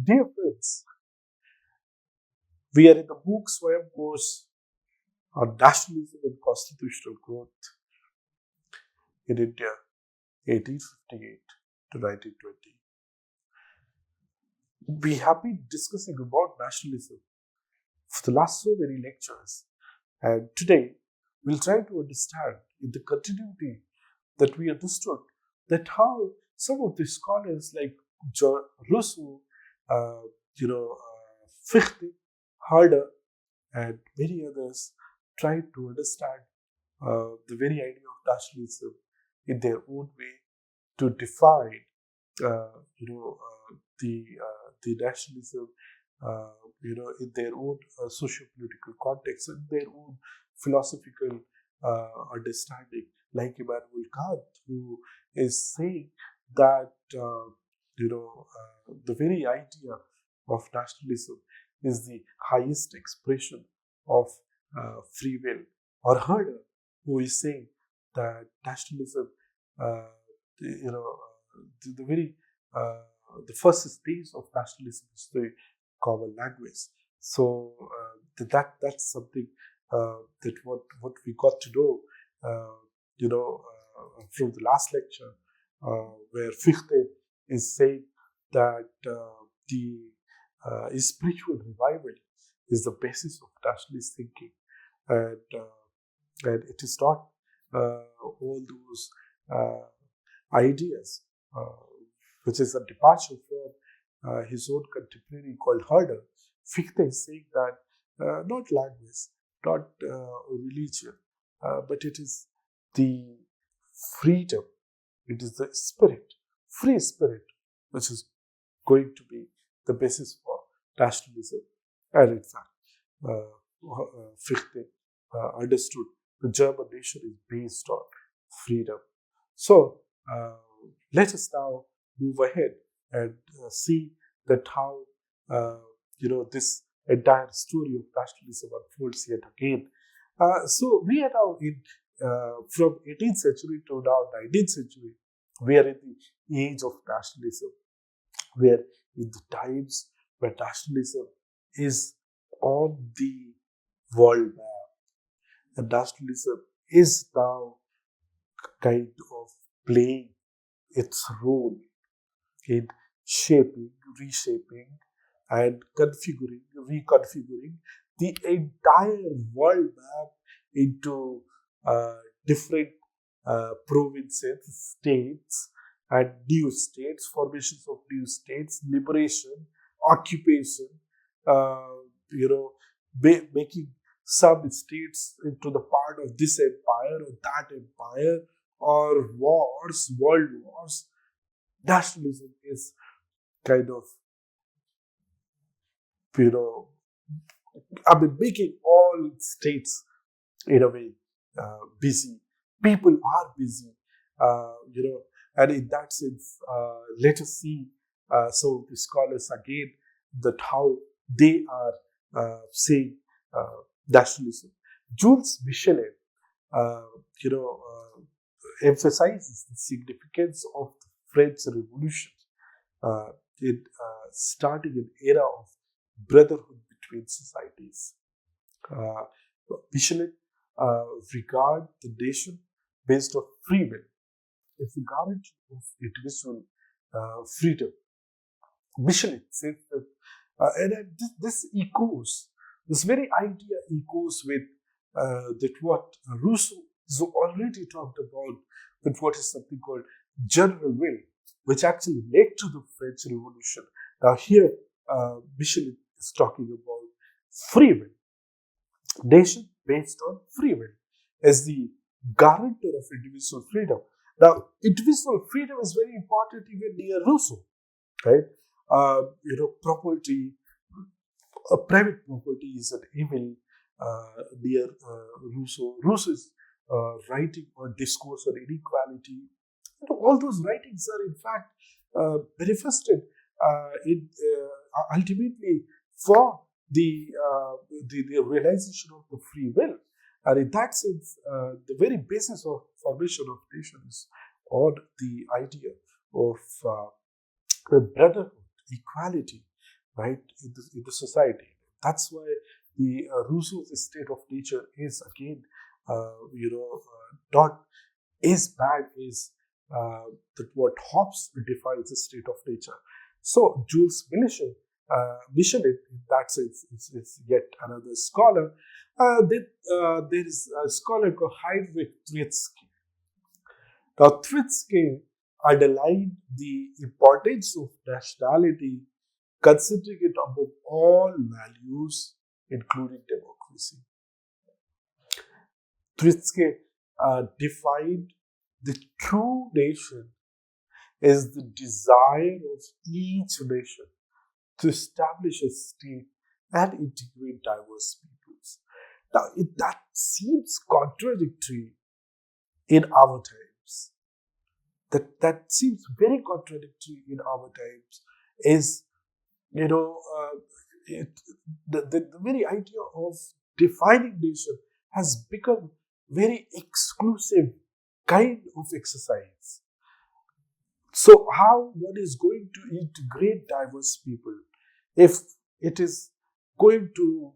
Dear friends, we are in the MOOC Swayam course on nationalism and constitutional growth in India, 1858 to 1920. We have been discussing about nationalism for the last so many lectures, and today we'll try to understand in the continuity that we understood that how some of the scholars like Rousseau, uh, Fichte, Herder, and many others tried to understand the very idea of nationalism in their own way to define, the nationalism, in their own socio-political context and their own philosophical understanding. Like Immanuel Kant, who is saying that the very idea of nationalism is the highest expression of free will, or Herder, who is saying that nationalism, uh, the very the first stage of nationalism is the common language. So that's something that what we got to know, from the last lecture, where Fichte is saying that the spiritual revival is the basis of nationalist thinking, and it is not all those ideas, which is a departure from his own contemporary called Herder. Fichte is saying that not language, not religion, but it is the freedom, it is the spirit, free spirit, which is going to be the basis for nationalism. And in fact, Fichte understood the German nation is based on freedom. So let us now move ahead and see that how this entire story of nationalism unfolds yet again. So we are now in from 18th century to now 19th century. We are in the age of nationalism, where in the times where nationalism is on the world map, and nationalism is now kind of playing its role in shaping, reshaping, and configuring, reconfiguring the entire world map into different provinces, states, and new states, formations of new states, liberation, occupation, uh, making some states into the part of this empire or that empire, or wars, world wars. Nationalism is kind of, you know, making all states in a way busy. People are busy, and in that sense, let us see some of the scholars again that how they are saying nationalism. Jules Michelet, uh, you know, emphasizes the significance of the French Revolution uh, in starting an era of brotherhood between societies. Uh, Michelet regard the nation based on free will as a guarantee of individual freedom. Michelet says that, this echoes, this very idea echoes with that what Rousseau has already talked about, with what is something called general will, which actually led to the French Revolution. Now here, Michelet is talking about free will, nation based on free will as the guarantor of individual freedom. Now, individual freedom is very important even near Rousseau, right? Property, private property is an evil near Rousseau. Rousseau is writing on discourse on inequality. All those writings are in fact manifested in ultimately for the realization of the free will. And in that sense, the very basis of formation of nations on the idea of brotherhood, equality. right, in the society. That's why the Rousseau's state of nature is again, not as bad as that what Hobbes defines the state of nature. So Jules Michelet, in that sense, is yet another scholar. There is a scholar called Heinrich Treitschke. Now, Treitschke underlined the importance of nationality, considering it above all values, including democracy. Treitschke defined the true nation as the desire of each nation to establish a state and integrate diverse peoples. Now, that seems contradictory in our times. That seems very contradictory in our times. Is you know it, the very idea of defining nation has become very exclusive kind of exercise. So how one is going to integrate diverse people if it is going to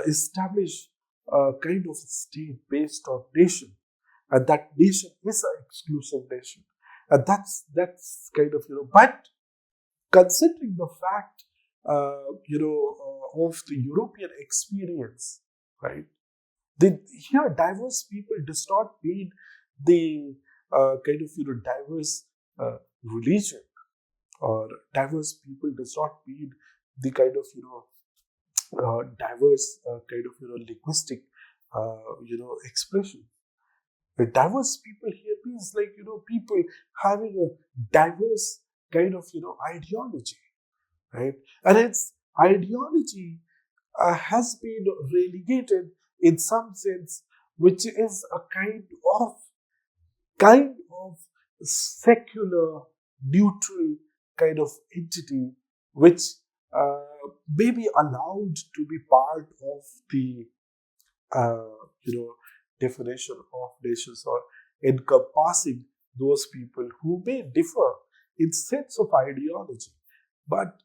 establish a kind of state based on nation, and that nation is an exclusive nation, and that's kind of But considering the fact, of the European experience, right? Here, diverse people does not mean the kind of diverse religion, or diverse people does not mean the kind of diverse kind of linguistic expression. The diverse people here means like people having a diverse kind of ideology, right? And its ideology has been relegated in some sense, which is a kind of secular, neutral kind of entity, which may be allowed to be part of the definition of nations, or encompassing those people who may differ in sense of ideology, but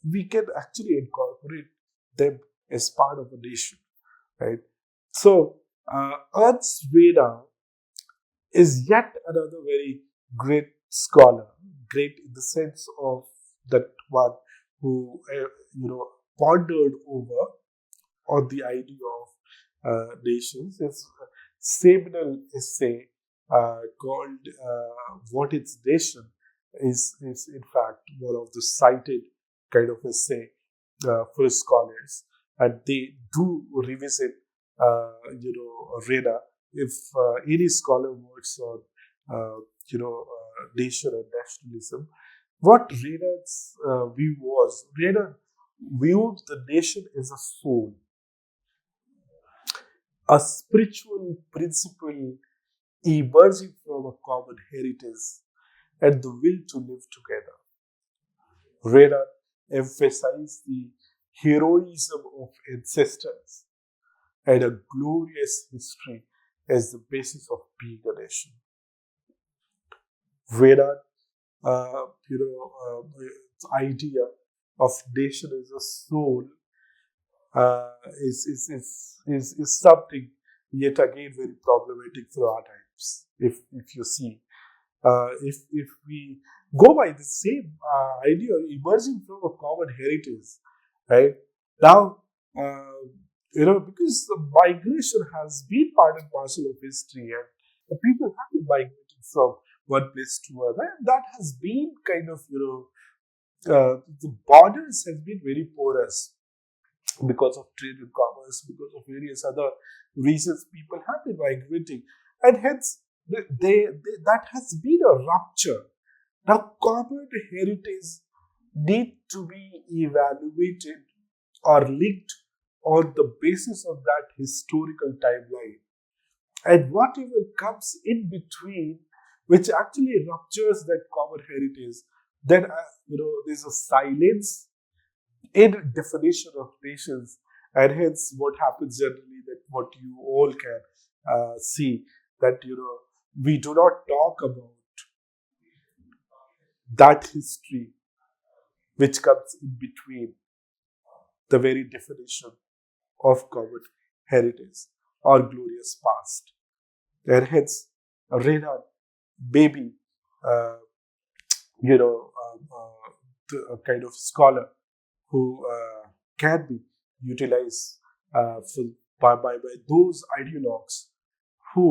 we can actually incorporate them as part of a nation, right? So, Ernst Reda is yet another very great scholar, great in the sense of that one who pondered over on the idea of nations. His seminal essay called "What Is Nation" is in fact one of the cited kind of essay for scholars, and they do revisit Reda. If any scholar works on nation and nationalism, what Reda's view was, Reda viewed the nation as a soul, a spiritual principle emerging from a common heritage and the will to live together. Reda emphasized the heroism of ancestors and a glorious history as the basis of being a nation. Reda, idea of nation as a soul is something yet again very problematic for our times. If you see, if we go by the same idea emerging from a common heritage, right? Now, because the migration has been part and parcel of history, and the people have been migrating from one place to another, and that has been kind of the borders has been very porous because of trade and commerce, because of various other reasons. People have been migrating, and hence that has been a rupture. Now, common heritage need to be evaluated or linked on the basis of that historical timeline, and whatever comes in between, which actually ruptures that common heritage, then there's a silence in definition of nations, and hence what happens generally, that what you all can see, that we do not talk about that history which comes in between, the very definition of common heritage or glorious past. And hence, Renan Baby, uh, a kind of scholar who can be utilized by those ideologues who,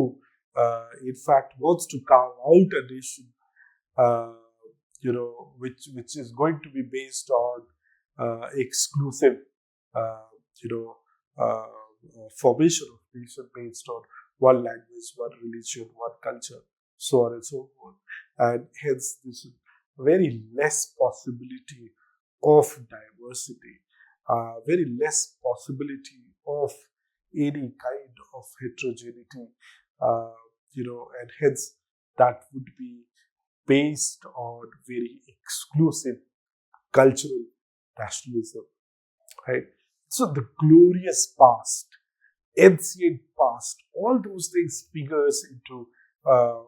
in fact, wants to carve out a nation, uh, which is going to be based on exclusive, uh, you know, formation of nation based on one language, one religion, one culture, so on and so forth. And hence, this is very less possibility of diversity, very less possibility of any kind of heterogeneity, and hence that would be based on very exclusive cultural nationalism, right? So the glorious past, ancient past, all those things figures into, or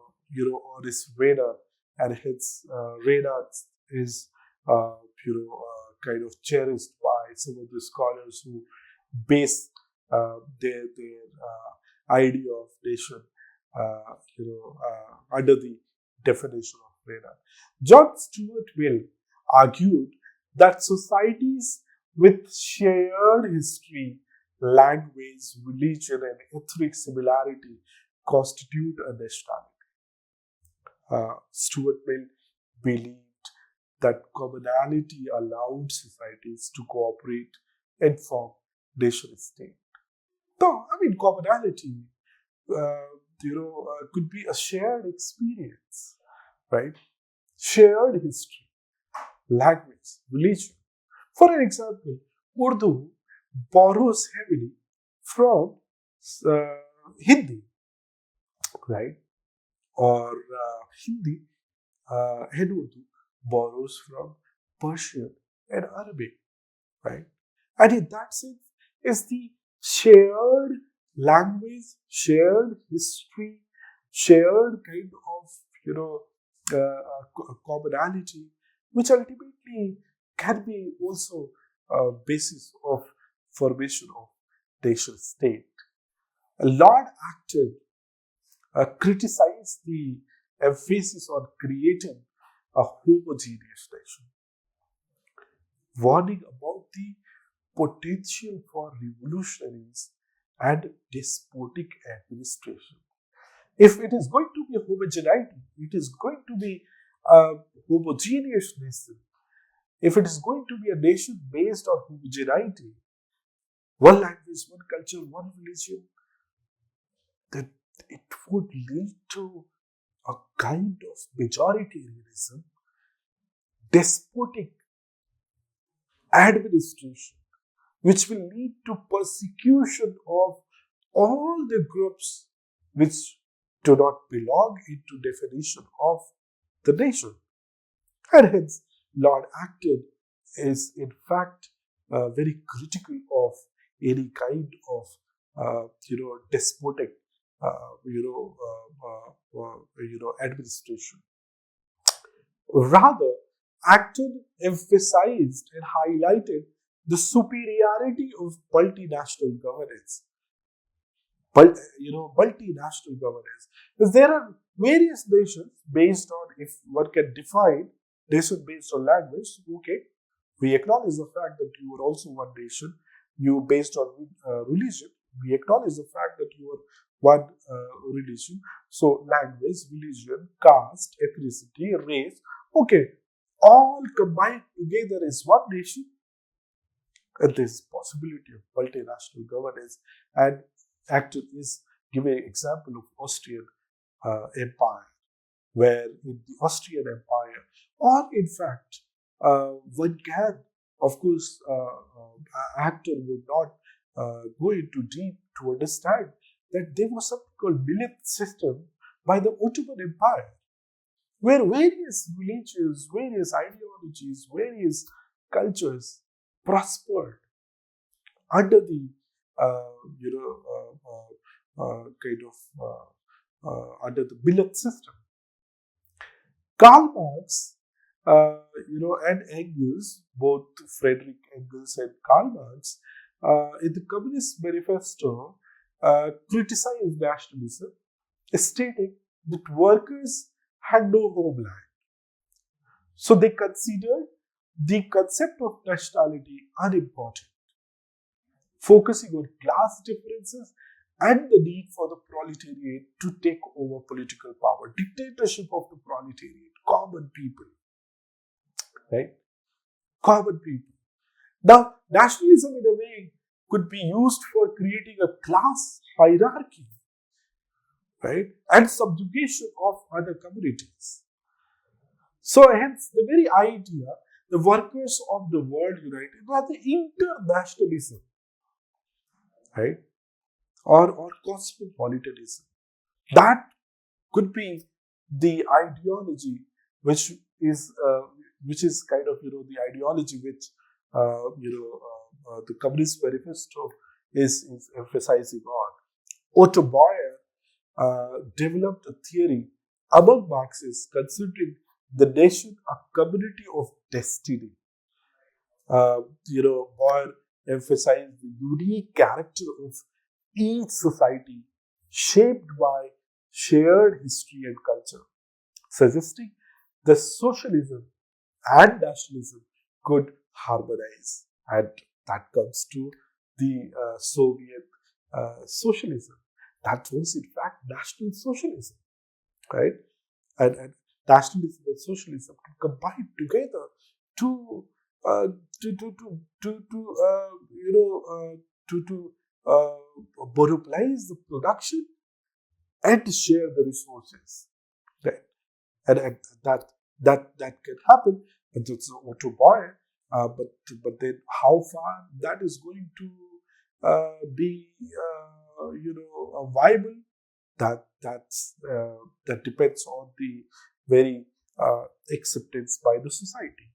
this Veda, and hence Veda is, kind of cherished by some of the scholars who base their idea of nation, under the definition of Veda. John Stuart Mill argued that societies with shared history, language, religion, and ethnic similarity constitute a nationality. Stuart Mill believed that commonality allowed societies to cooperate and form nation state. So, commonality, could be a shared experience, right? Shared history, language, religion. For an example, Urdu borrows heavily from Hindi, right? Or Hindi and Urdu borrows from Persian and Arabic, right? And in that sense, is the shared language, shared history, shared kind of, commonality, which ultimately can be also a basis of formation of nation state. Lord Acton criticized the emphasis on creating a homogeneous nation, warning about the potential for revolutionaries and despotic administration. If it is going to be a homogeneity, it is going to be a homogeneous nation. If it is going to be a nation based on homogeneity, one language, one culture, one religion, then it would lead to a kind of majoritarianism, despotic administration, which will lead to persecution of all the groups which do not belong into definition of the nation. And hence, Lord Acton is in fact very critical of any kind of despotic administration. Rather, Acton emphasized and highlighted the superiority of multinational governance. Multinational governance. Because there are various nations based on, if one can define nation based on language, okay, we acknowledge the fact that you are also one nation. You based on religion, we acknowledge the fact that you are one religion. So language, religion, caste, ethnicity, race, okay, all combined together is one nation. And there is possibility of multinational governance. And Acton is giving an example of Austrian Empire, where in the Austrian Empire, or in fact, one can, of course, Acton would not go into deep to understand that there was something called millet system by the Ottoman Empire, where various religions, various ideologies, various cultures prospered under the under the millet system. Karl Marx And Engels, both Frederick Engels and Karl Marx, in the Communist Manifesto, criticized nationalism, stating that workers had no homeland. So they considered the concept of nationality unimportant, focusing on class differences and the need for the proletariat to take over political power, dictatorship of the proletariat, common people, right? Common people. Now, nationalism in a way could be used for creating a class hierarchy, right? And subjugation of other communities. So, hence, the very idea, the workers of the world united, was the internationalism, right? Or cosmopolitanism. That could be the ideology which is kind of the ideology which the Communist Manifesto is emphasizing on. Otto Boyer developed a theory among Marxists considering the nation a community of destiny. Boyer emphasized the unique character of each society shaped by shared history and culture, suggesting the socialism and nationalism could harmonize. And that comes to the Soviet socialism. That was, in fact, National Socialism, right? And nationalism and socialism can combine together to uh, to monopolize the production and share the resources, right? And that can happen, and it's to buy. But then how far that is going to be viable, that depends on the very acceptance by the society.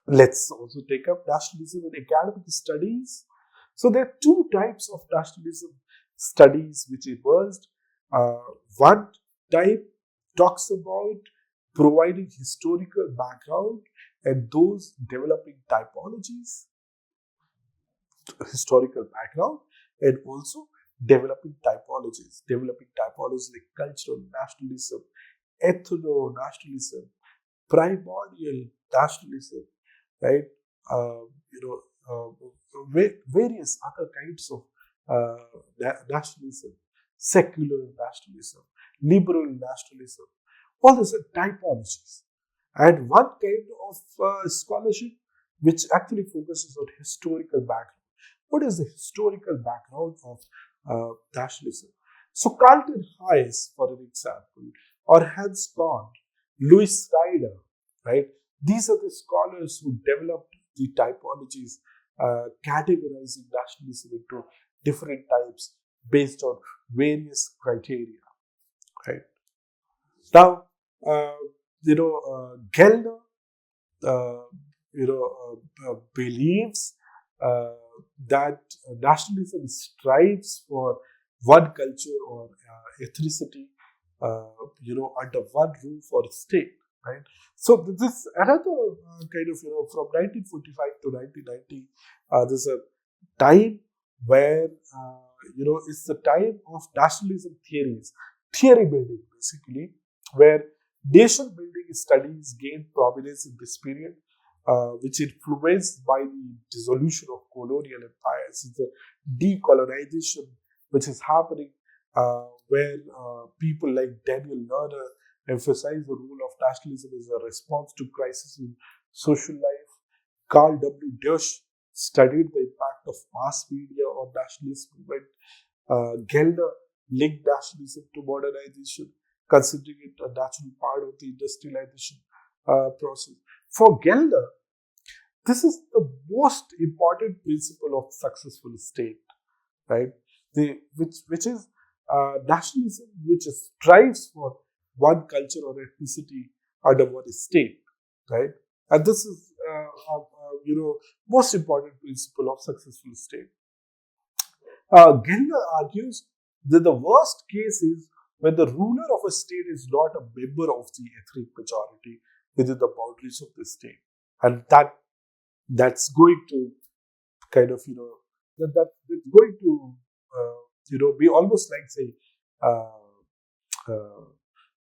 Let's also take up nationalism in academic studies. So there are two types of nationalism studies which emerged. One type talks about providing historical background and those developing typologies, historical background, and also developing typologies like cultural nationalism, ethno-nationalism, primordial nationalism, right? Various other kinds of nationalism, secular nationalism, liberal nationalism. All these are typologies. And one kind of scholarship which actually focuses on historical background. What is the historical background of nationalism? So Carlton Hayes, for an example, or Hans Kahn, Louis Ryder, right? These are the scholars who developed the typologies, categorizing nationalism into different types based on various criteria, right? Now, Gellner, believes that nationalism strives for one culture or ethnicity, under one roof or state, right? So this another kind of from 1945 to 1990, there's a time where it's the time of nationalism theory building, basically, where nation building studies gained prominence in this period, which influenced by the dissolution of colonial empires. It's the decolonization which is happening, where people like Daniel Lerner emphasize the role of nationalism as a response to crisis in social life. Carl W. Deutsch studied the impact of mass media on nationalist movement. Gellner linked nationalism to modernization, considering it a natural part of the industrialization process. For Gellner, this is the most important principle of successful state, right? Which is nationalism, which strives for one culture or ethnicity under one state, right? And this is, most important principle of successful state. Gellner argues that the worst case is when the ruler of a state is not a member of the ethnic majority within the boundaries of the state. And that's going to kind of, that's going to, be almost like, say, uh,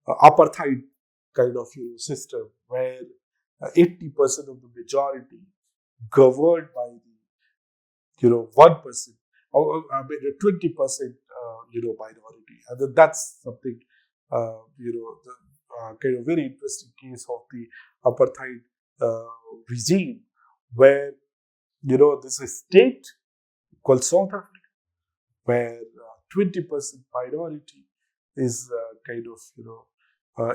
apartheid kind of, system where 80% of the majority governed by the, 1%, or I mean, 20%, minority. And then that's something, the kind of very interesting case of the apartheid regime, where, there's a state called South Africa, where 20% minority is kind of,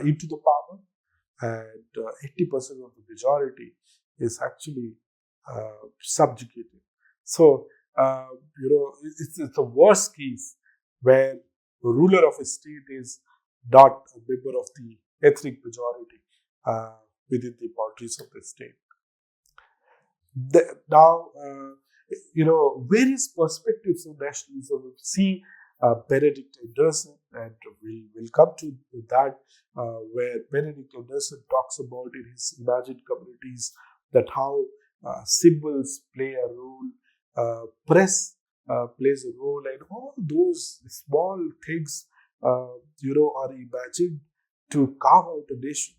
into the power, and 80% of the majority is actually subjugated. So, it's a worst case where the ruler of a state is not a member of the ethnic majority within the boundaries of the state. Now, various perspectives of nationalism. We see Benedict Anderson, and we'll come to that, where Benedict Anderson talks about in his Imagined Communities that how symbols play a role, press plays a role, and all those small things, are imagined to carve out a nation.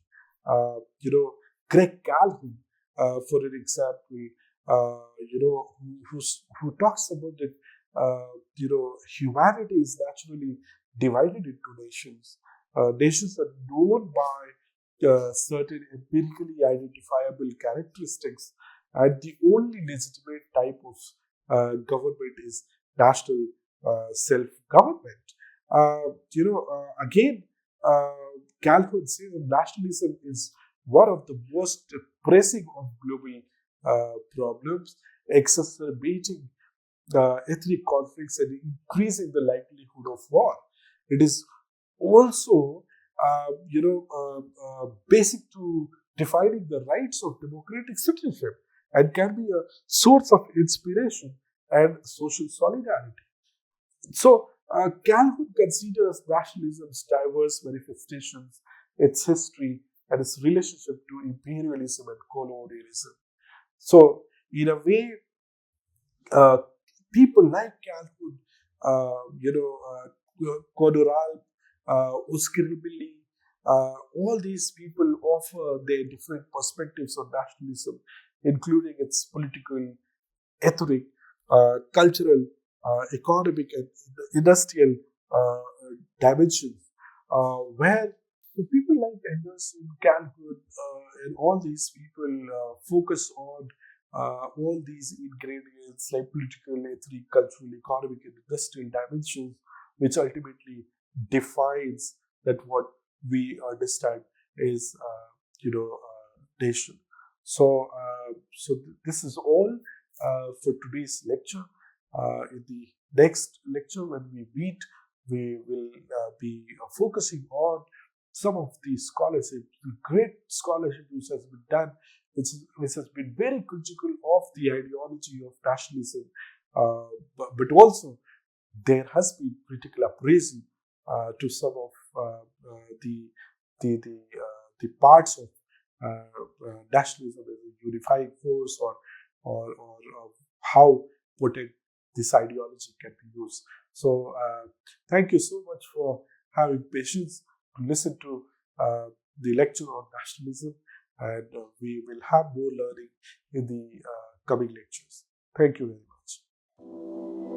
Greg Calhoun, for an example, who talks about that, humanity is naturally divided into nations. Nations are known by certain empirically identifiable characteristics, and the only legitimate type of government is national self-government. Again, Calhoun says that nationalism is one of the most pressing of global problems, exacerbating ethnic conflicts and increasing the likelihood of war. It is also, basic to defining the rights of democratic citizenship, and can be a source of inspiration and social solidarity. So, Calhoun considers nationalism's diverse manifestations, its history, and its relationship to imperialism and colonialism. So, in a way, uh, people like Calhoun, Kodoral, Uskiribili, all these people offer their different perspectives on nationalism, including its political, ethnic, cultural, economic, and industrial dimensions, where the people like Anderson, Calhoun, and all these people focus on all these ingredients like political, ethnic, cultural, economic, and industrial dimensions, which ultimately defines that what we understand is, nation. So this is all for today's lecture. In the next lecture, when we meet, we will be focusing on some of the scholarship, the great scholarship which has been done, which has been very critical of the ideology of nationalism, but also there has been critical appraisal to some of the parts of nationalism as a unifying force, or how potent this ideology can be used. So, thank you so much for having patience to listen to the lecture on nationalism, and we will have more learning in the coming lectures. Thank you very much.